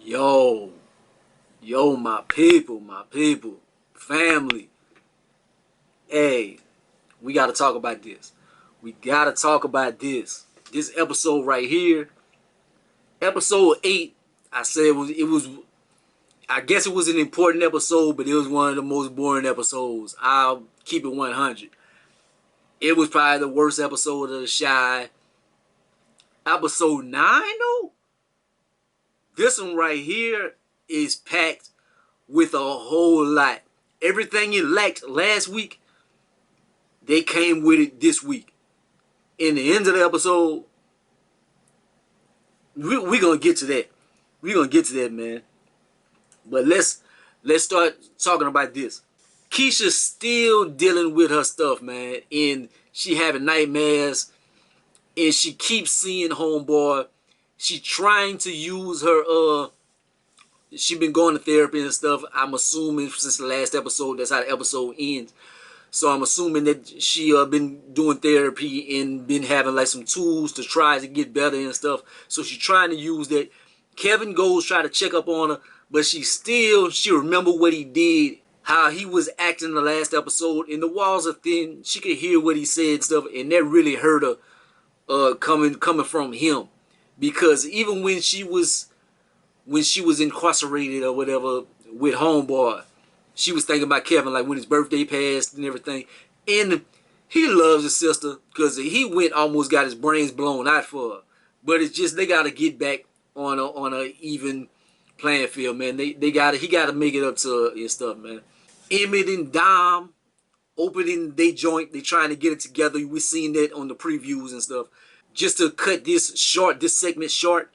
Yo, yo, my people, family. Hey, we gotta talk about this. We gotta talk about this. This episode right here, episode 8. I said it was. I guess it was an important episode, but it was one of the most boring episodes. I'll keep it 100. It was probably the worst episode of the Shy. Episode 9, though. This one right here is packed with a whole lot. Everything it lacked last week, they came with it this week. In the end of the episode, we gonna get to that. We gonna get to that, man. But let's start talking about this. Keisha's still dealing with her stuff, man, and she having nightmares, and she keeps seeing homeboy. She trying to use her she been going to therapy and stuff. I'm assuming since the last episode, that's how the episode ends. So I'm assuming that she been doing therapy and been having like some tools to try to get better and stuff. So she's trying to use that. Kevin goes try to check up on her, but she remember what he did, how he was acting in the last episode, and the walls are thin. She could hear what he said and stuff, and that really hurt her coming from him. Because even when she was incarcerated or whatever with homeboy, she was thinking about Kevin, like when his birthday passed and everything. And he loves his sister because he went almost got his brains blown out for her. But it's just they gotta get back on a even playing field, man. He gotta make it up to her and stuff, man. Emmett and Dom opening their joint, they trying to get it together. We seen that on the previews and stuff. Just to cut this segment short,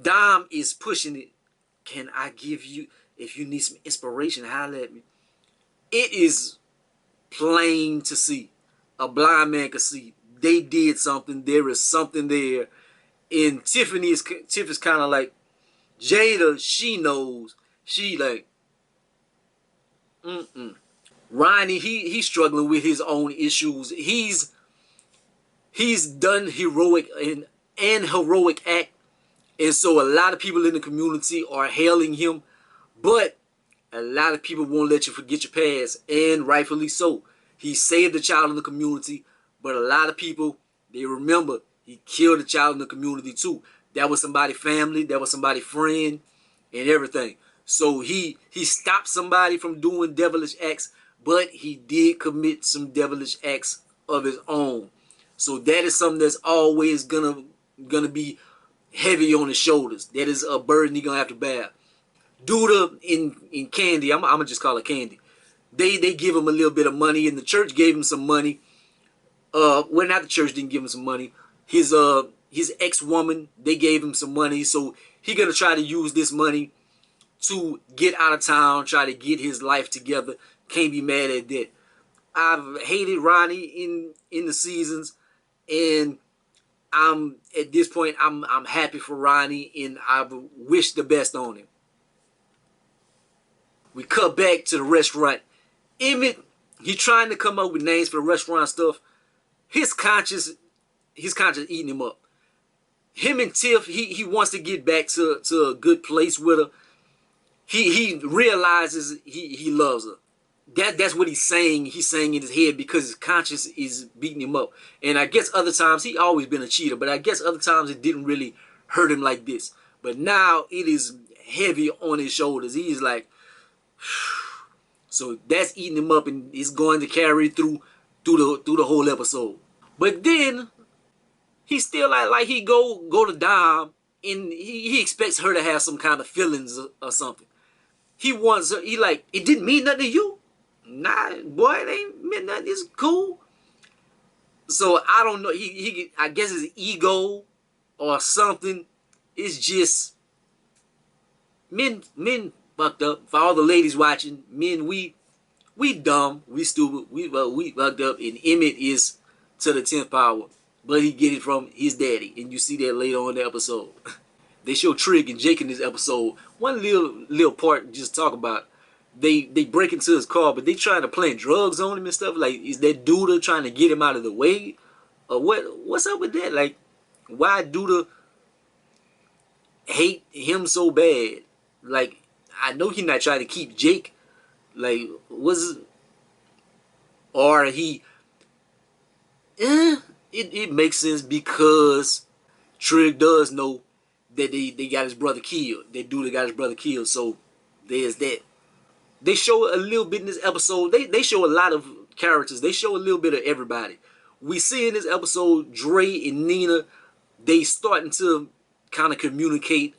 Dom is pushing it. Can I give you, if you need some inspiration, holler at me. It is plain to see. A blind man can see. They did something. There is something there. And Tiff is kind of like, Jada, she knows. She like, Ronnie, he's struggling with his own issues. He's done heroic and heroic act. And so a lot of people in the community are hailing him, but a lot of people won't let you forget your past, and rightfully so. He saved a child in the community, but a lot of people, they remember he killed a child in the community too. That was somebody's family, that was somebody's friend, and everything. So he stopped somebody from doing devilish acts, but he did commit some devilish acts of his own. So that is something that's always gonna be heavy on his shoulders. That is a burden he's gonna have to bear. Duda in Candy, I'm gonna just call it Candy. They give him a little bit of money, and the church gave him some money. Well, not the church didn't give him some money. His ex-woman, they gave him some money, so he gonna try to use this money to get out of town, try to get his life together. Can't be mad at that. I've hated Ronnie in the seasons, and at this point I'm happy for Ronnie, and I wish the best on him. We cut back to the restaurant. Emmett, he trying to come up with names for the restaurant stuff. His conscience eating him up. Him and Tiff, he wants to get back to a good place with her. He realizes he loves her. That's what he's saying. He's saying in his head because his conscience is beating him up. And I guess other times he always been a cheater, but I guess other times it didn't really hurt him like this. But now it is heavy on his shoulders. He's like, so that's eating him up, and it's going to carry through the whole episode. But then he still like he go to Dom, and he expects her to have some kind of feelings or something. He wants her. He like, it didn't mean nothing to you. Nah, boy, it ain't meant nothing. It's cool. So I don't know. I guess his ego or something. It's just men fucked up. For all the ladies watching, men, we dumb, we stupid, we fucked up, and Emmett is to the 10th power. But he get it from his daddy, and you see that later on in the episode. They show Trig and Jake in this episode. One little part just talk about. They break into his car, but they trying to plant drugs on him and stuff. Like, is that Duda trying to get him out of the way? Or what's up with that? Like, why Duda hate him so bad. Like, I know he not trying to keep Jake. Like, was or he? It makes sense because Trig does know that they got his brother killed. They do. They got his brother killed. So there's that. They show a little bit in this episode. They show a lot of characters. They show a little bit of everybody. We see in this episode Dre and Nina. They starting to kind of communicate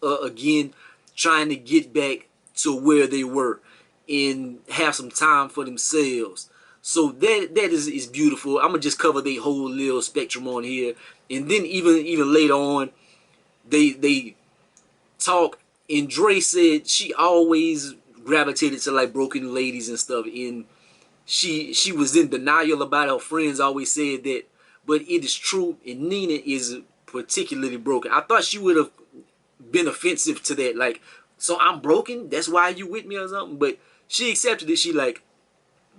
again, trying to get back to where they were and have some time for themselves. So that is beautiful. I'm gonna just cover the whole little spectrum on here, and then even later on, they talk. And Dre said she always gravitated to like broken ladies and stuff, and she was in denial about her friends always said that, but it is true, and Nina is particularly broken. I thought she would have been offensive to that, like, so I'm broken, that's why you with me or something, but she accepted it. She like,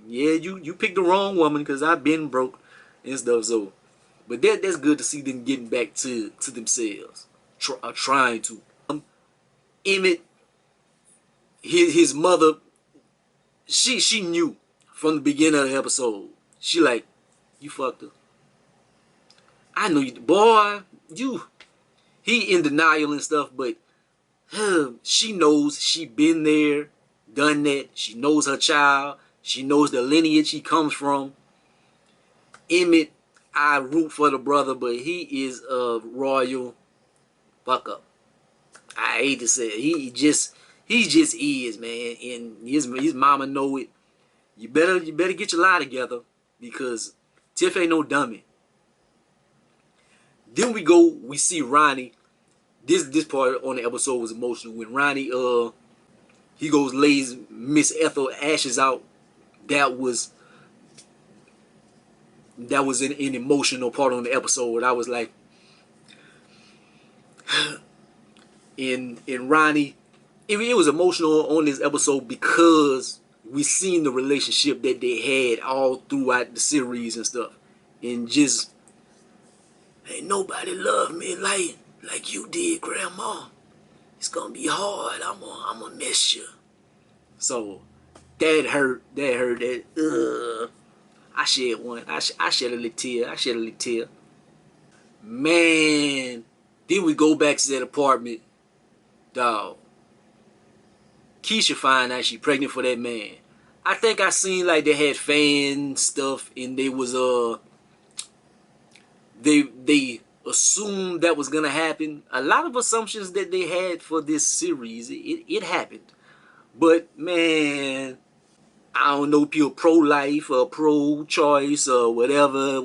yeah, you picked the wrong woman because I've been broke and stuff. So, but that's good to see them getting back to themselves, trying to. Emmett, his mother, she knew from the beginning of the episode. She like, you fucked her. I know you, boy. He in denial and stuff, but she knows. She been there, done that. She knows her child. She knows the lineage he comes from. Emmett, I root for the brother, but he is a royal fuck up. I hate to say it. He just is, man, and his mama know it. You better get your lie together because Tiff ain't no dummy. Then we see Ronnie. This part on the episode was emotional when Ronnie he goes lays Miss Ethel ashes out. That was an emotional part on the episode. I was like, in Ronnie, it was emotional on this episode because we seen the relationship that they had all throughout the series and stuff, and just ain't nobody love me like you did, Grandma. It's gonna be hard. I'm gonna miss you. So that hurt. That I shed one. I shed a little tear. Man. Then we go back to that apartment. Dog. Keisha find out she pregnant for that man. I think I seen like they had fan stuff and they was they assumed that was gonna happen. A lot of assumptions that they had for this series, it happened. But man, I don't know, people pro-life or pro-choice or whatever.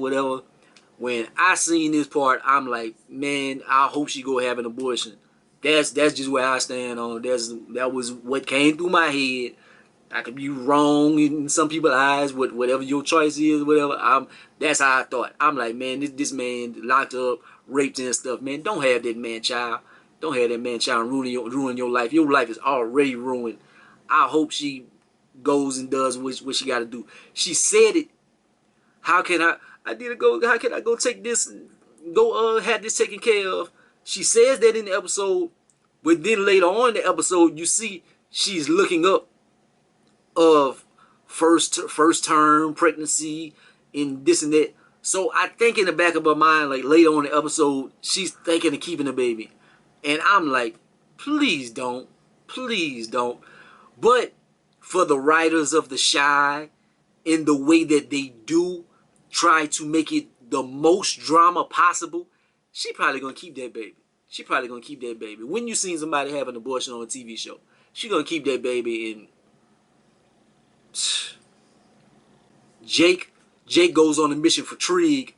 When I seen this part, I'm like, man, I hope she go have an abortion. That's just where I stand on. That was what came through my head. I could be wrong in some people's eyes, whatever your choice is, whatever. That's how I thought. I'm like, man, this man locked up, raped and stuff. Man, don't have that man child. Don't have that man child ruin your life. Your life is already ruined. I hope she goes and does what she got to do. She said it. How can I need to go? How can I go take this? Go have this taken care of. She says that in the episode, but then later on in the episode, you see she's looking up of first term pregnancy and this and that. So I think in the back of her mind, like later on in the episode, she's thinking of keeping the baby, and I'm like, please don't. But for the writers of The Chi, in the way that they do try to make it the most drama possible, she probably gonna keep that baby. When you seen somebody have an abortion on a TV show, she gonna keep that baby. And Jake goes on a mission for Trig.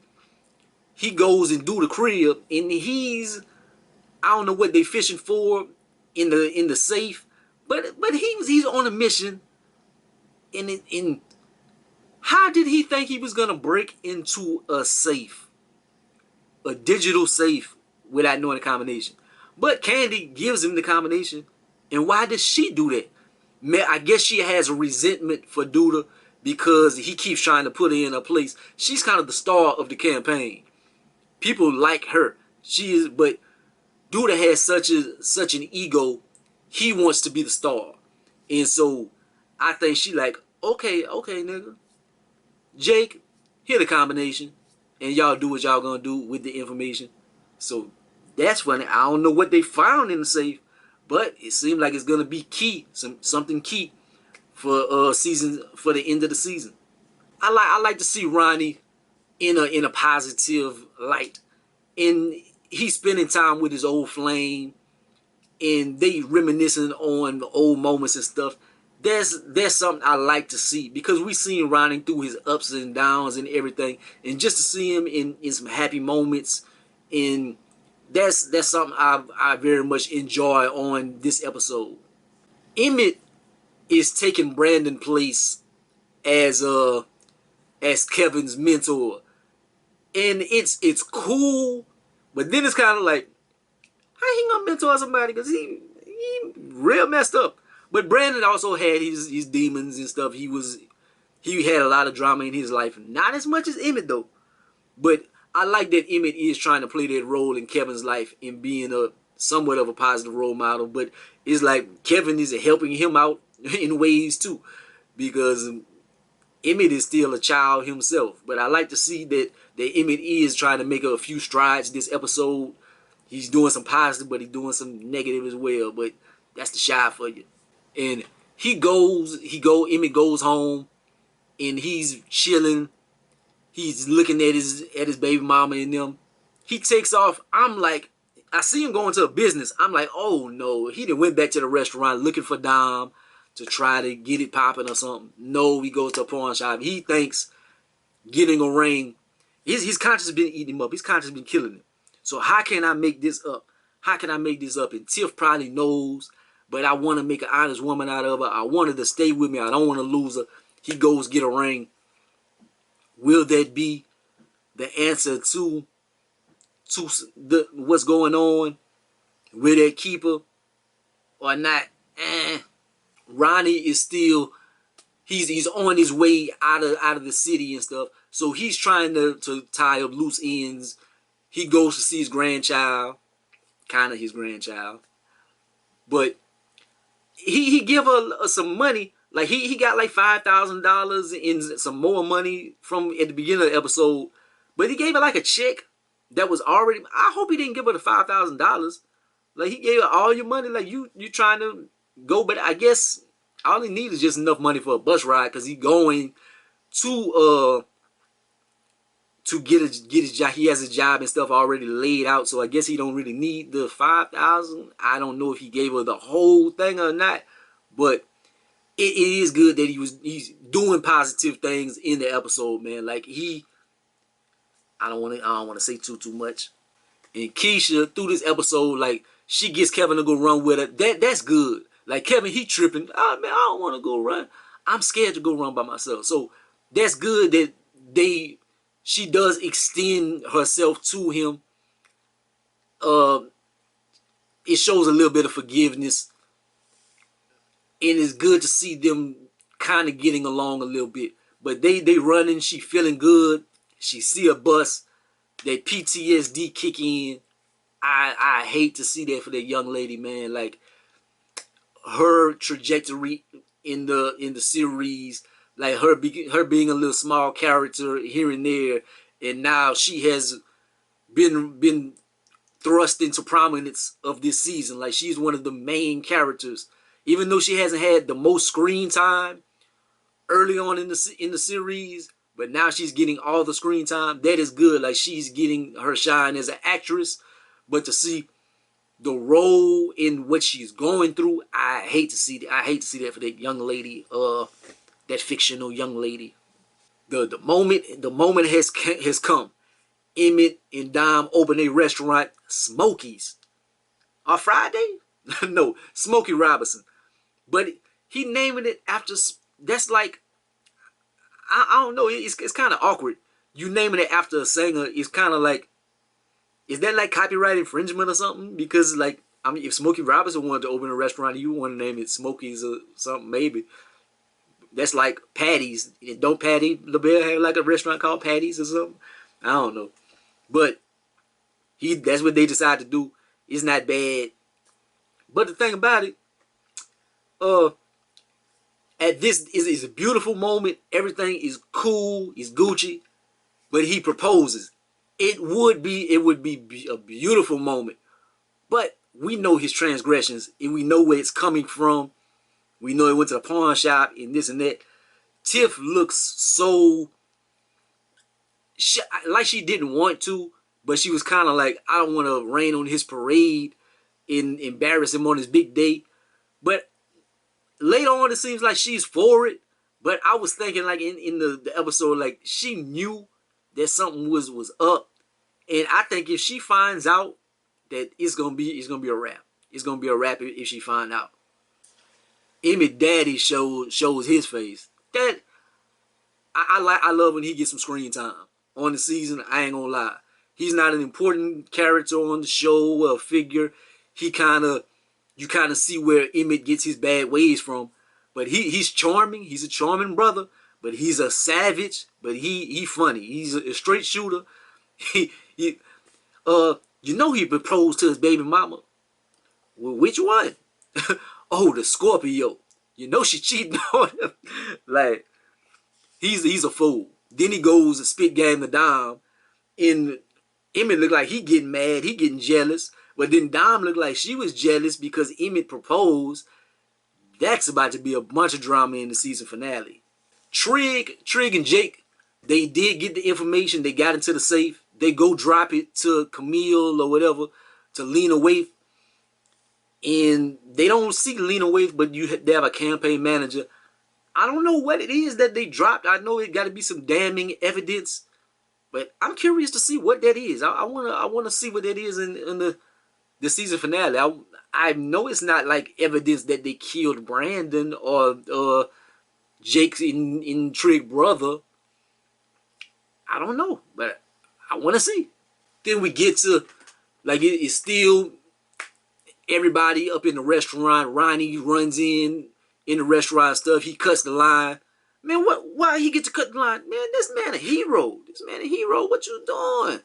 He goes and do the crib, and I don't know what they fishing for in the safe, but he's on a mission. In how did he think he was gonna break into a safe, a digital safe, without knowing the combination? But Candy gives him the combination, and why does she do that? Man, I guess she has a resentment for Duda because he keeps trying to put her in a place. She's kind of the star of the campaign. People like her. She is, but Duda has such an ego. He wants to be the star, and so I think she like, okay, okay, nigga, Jake, here the combination, and y'all do what y'all gonna do with the information. So that's funny. I don't know what they found in the safe, but it seemed like it's gonna be key, something key for season for the end of the season. I like to see Ronnie in a positive light, and he's spending time with his old flame, and they reminiscing on the old moments and stuff. There's something I like to see, because we seen Ronnie through his ups and downs and everything, and just to see him in some happy moments, and that's something I very much enjoy on this episode. Emmett is taking Brandon's place as as Kevin's mentor, and it's cool, but then it's kind of like, how he gonna mentor somebody, because he real messed up. But Brandon also had his demons and stuff. He had a lot of drama in his life, not as much as Emmett though. But I like that Emmett is trying to play that role in Kevin's life in being a somewhat of a positive role model. But it's like Kevin is helping him out in ways too, because Emmett is still a child himself. But I like to see that Emmett is trying to make a few strides this episode. He's doing some positive, but he's doing some negative as well. But that's the Shy for you. And Emmett goes home, and he's chilling. He's looking at his baby mama and them. He takes off. I'm like, I see him going to a business. I'm like, oh no, he done went back to the restaurant looking for Dom to try to get it popping or something. No, he goes to a pawn shop. He thinks getting a ring, his conscience has been eating him up. His conscience has been killing him. So how can I make this up? How can I make this up? And Tiff probably knows, but I want to make an honest woman out of her. I want her to stay with me. I don't want to lose her. He goes get a ring. Will that be the answer to what's going on? Will that keep her or not? Ronnie is still, he's on his way out of the city and stuff. So he's trying to tie up loose ends. He goes to see his grandchild, kind of his grandchild, but he give her some money. Like he got like $5,000 in some more money from at the beginning of the episode, but he gave her like a check that was already. I hope he didn't give her the $5,000. Like he gave her all your money. Like you trying to go, but I guess all he needs is just enough money for a bus ride, because he going to get his job. He has his job and stuff already laid out, so I guess he don't really need the 5,000. I don't know if he gave her the whole thing or not, but it is good that he's doing positive things in the episode, man. Like I don't want to say too much. And Keisha through this episode, like she gets Kevin to go run with her. That's good. Like Kevin, he tripping. Oh man, I don't want to go run. I'm scared to go run by myself. So that's good that she does extend herself to him. It shows a little bit of forgiveness. And it's good to see them kind of getting along a little bit. But they running, she feeling good. She see a bus, that PTSD kick in. I hate to see that for that young lady, man. Like her trajectory in the series, like her being a little small character here and there, and now she has been thrust into prominence of this season. Like she's one of the main characters. Even though she hasn't had the most screen time early on in the series, but now she's getting all the screen time. That is good. Like she's getting her shine as an actress. But to see the role in what she's going through, I hate to see that. I hate to see that for that young lady, that fictional young lady. The moment has come. Emmett and Dom open a restaurant, Smokey's. On Friday? No, Smokey Robinson. But he naming it after, that's like, I don't know, it's kind of awkward. You naming it after a singer is kind of like, is that like copyright infringement or something? Because like, I mean, if Smokey Robinson wanted to open a restaurant and you want to name it Smokey's or something, maybe. That's like Patty's. Don't Patty LaBelle have like a restaurant called Patty's or something? I don't know. But that's what they decided to do. It's not bad. But the thing about it, uh, at this is a beautiful moment. Everything is cool. It's Gucci. But he proposes. It would be a beautiful moment. But we know his transgressions and we know where it's coming from. We know he went to the pawn shop and this and that. Tiff looks so like she didn't want to, but she was kind of like, I don't want to rain on his parade and embarrass him on his big day. But later on, it seems like she's for it. But I was thinking, like in the episode, like she knew that something was up, and I think if she finds out that it's gonna be a wrap. It's gonna be a wrap if she find out. Emmett Daddy shows his face. That I love when he gets some screen time on the season. I ain't gonna lie. He's not an important character on the show or a figure. He kind of You kind of see where Emmett gets his bad ways from, but he's charming. He's a charming brother, but he's a savage. But he funny. He's a straight shooter. He he proposed to his baby mama. Well, which one? Oh, the Scorpio. She cheating on him. Like he's a fool. Then he goes and spit game the Dom, and Emmett looked like he getting mad, he getting jealous. But then Dom looked like she was jealous because Emmett proposed. That's about to be a bunch of drama in the season finale. Trig and Jake, they did get the information. They got into the safe. They go drop it to Camille or whatever, to Lena Waithe. And they don't see Lena Waithe, but they have a campaign manager. I don't know what it is that they dropped. I know it got to be some damning evidence, but I'm curious to see what that is. I wanna see what that is in the season finale. I know it's not like evidence that they killed Brandon or Jake's in Trig brother. I don't know, but I want to see. Then we get to it's still everybody up in the restaurant. Ronnie runs in the restaurant stuff. He cuts the line. Man, why he get to cut the line? Man, this man a hero. What you doing?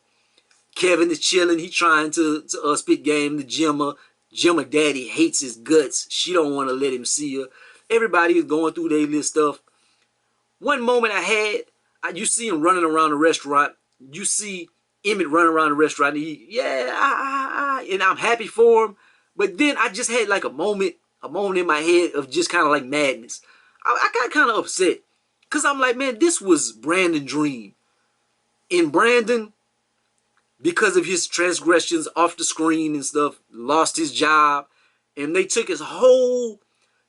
Kevin is chilling. He trying to spit game to Gemma. Gemma daddy hates his guts. She don't want to let him see her. Everybody is going through their little stuff. One moment you see him running around the restaurant. You see Emmett running around the restaurant. And I'm happy for him. But then I just had like a moment in my head of just kind of like madness. I got kind of upset. Because I'm like, man, this was Brandon's dream. And Brandon, because of his transgressions off the screen and stuff, lost his job. And they took his whole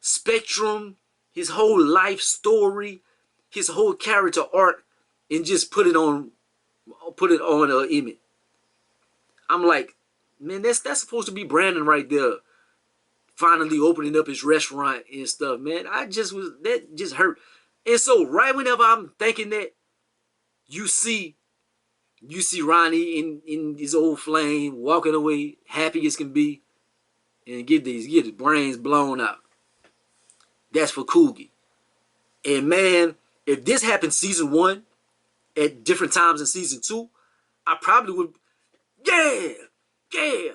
spectrum, his whole life story, his whole character arc, and just put it on Emmett. I'm like, man, that's supposed to be Brandon right there. Finally opening up his restaurant and stuff, man. That just hurt. And so right whenever I'm thinking that, you see Ronnie in his old flame, walking away, happy as can be, and get his brains blown out. That's for Coogie. And man, if this happened season 1 at different times in season 2, I probably would, yeah.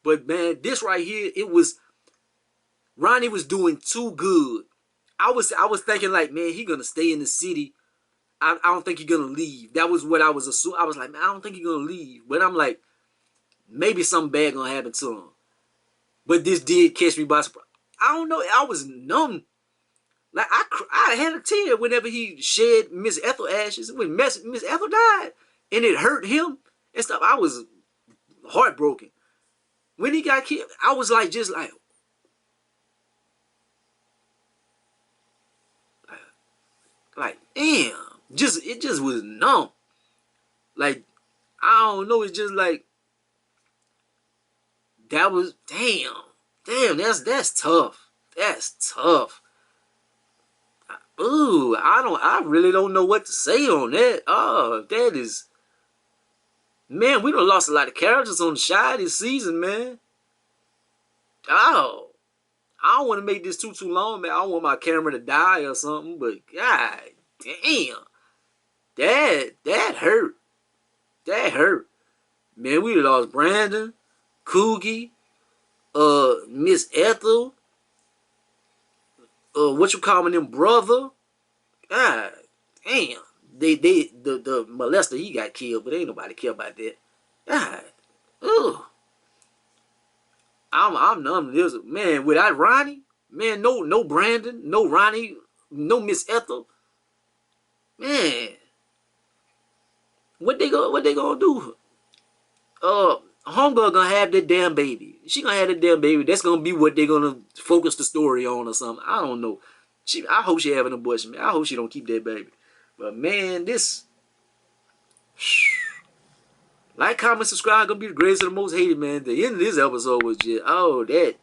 But man, this right here, Ronnie was doing too good. I was thinking like, man, he gonna stay in the city. I don't think he's gonna leave. That was what I was assuming. I was like, man, I don't think he's gonna leave. But I'm like, maybe something bad gonna happen to him. But this did catch me by surprise. I don't know. I was numb. Like I had a tear whenever he shed Miss Ethel ashes. When Miss Ethel died, and it hurt him and stuff. I was heartbroken. When he got killed, I was like, like damn. It just was numb. Like, I don't know. It's just like, that was damn. That's tough. That's tough. Ooh, I really don't know what to say on that. Oh, that is, man, we done lost a lot of characters on the Shy this season, man. Oh, I don't want to make this too long, man. I don't want my camera to die or something, but god damn. That hurt. That hurt. Man, we lost Brandon, Coogie, Miss Ethel, what you calling them brother? God damn. The molester, he got killed, but ain't nobody care about that. God. Ugh. I'm numb. This man without Ronnie, man, no Brandon, no Ronnie, no Miss Ethel. Man, what they gonna do? Homegirl gonna have that damn baby. She gonna have that damn baby. That's gonna be what they gonna focus the story on or something. I don't know. I hope she have an abortion, man. I hope she don't keep that baby. But man, this like, comment, subscribe. Gonna be the greatest and the most hated, man. The end of this episode was just, oh, that